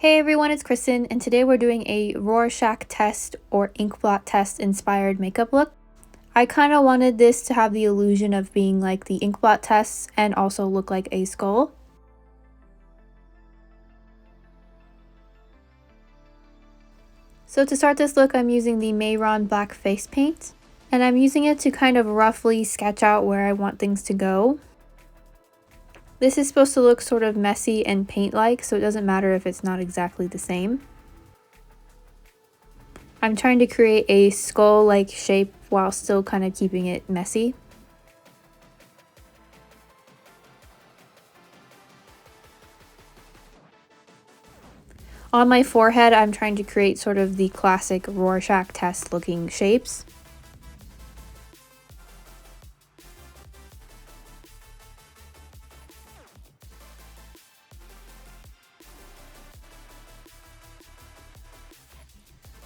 Hey everyone, it's Kristen, and today we're doing a Rorschach test or ink blot test inspired makeup look. I kind of wanted this to have the illusion of being like the ink blot tests and also look like a skull. So to start this look, I'm using the Mayron black face paint, and I'm using it to kind of roughly sketch out where I want things to go. This is supposed to look sort of messy and paint-like, so it doesn't matter if it's not exactly the same. I'm trying to create a skull-like shape while still kind of keeping it messy. On my forehead, I'm trying to create sort of the classic Rorschach test looking shapes.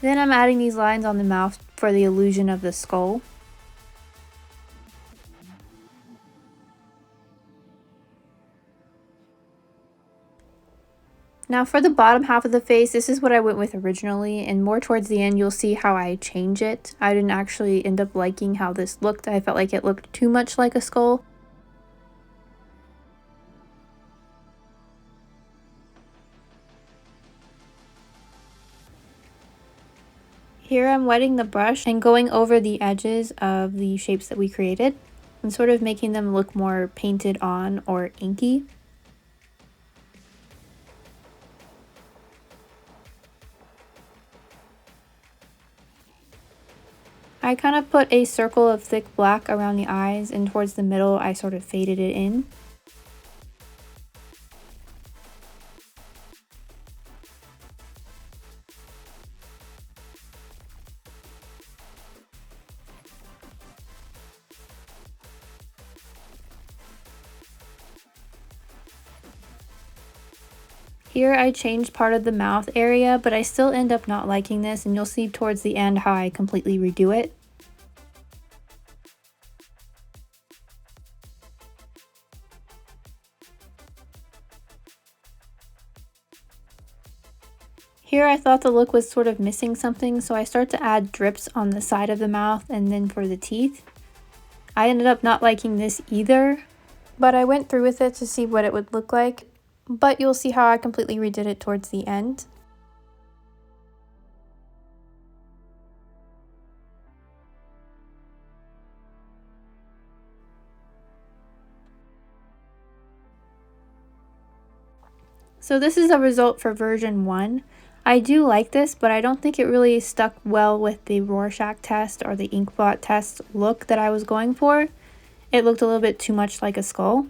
Then I'm adding these lines on the mouth for the illusion of the skull. Now for the bottom half of the face, this is what I went with originally, and more towards the end you'll see how I change it. I didn't actually end up liking how this looked. I felt like it looked too much like a skull. Here I'm wetting the brush and going over the edges of the shapes that we created and sort of making them look more painted on or inky. I kind of put a circle of thick black around the eyes, and towards the middle I sort of faded it in. Here I changed part of the mouth area, but I still end up not liking this, and you'll see towards the end how I completely redo it. Here I thought the look was sort of missing something, so I start to add drips on the side of the mouth and then for the teeth. I ended up not liking this either, but I went through with it to see what it would look like. But you'll see how I completely redid it towards the end. So this is a result for version 1. I do like this, but I don't think it really stuck well with the Rorschach test or the ink blot test look that I was going for. It looked a little bit too much like a skull.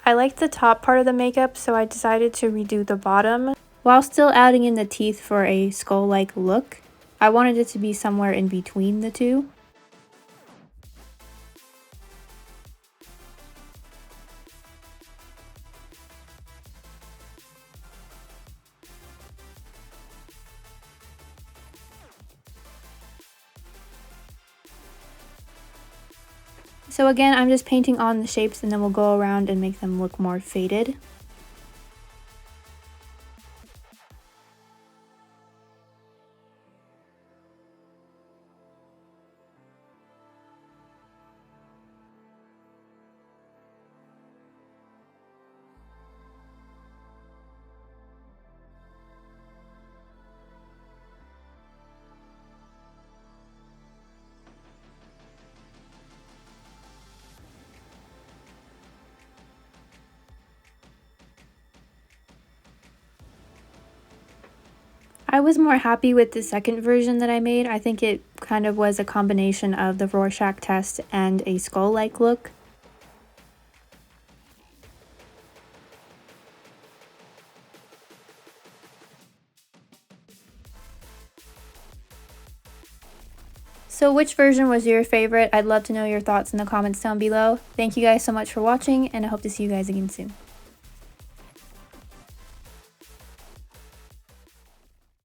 I liked the top part of the makeup, so I decided to redo the bottom while still adding in the teeth for a skull-like look. I wanted it to be somewhere in between the two. So again, I'm just painting on the shapes, and then we'll go around and make them look more faded. I was more happy with the second version that I made. I think it kind of was a combination of the Rorschach test and a skull-like look. So which version was your favorite? I'd love to know your thoughts in the comments down below. Thank you guys so much for watching, and I hope to see you guys again soon.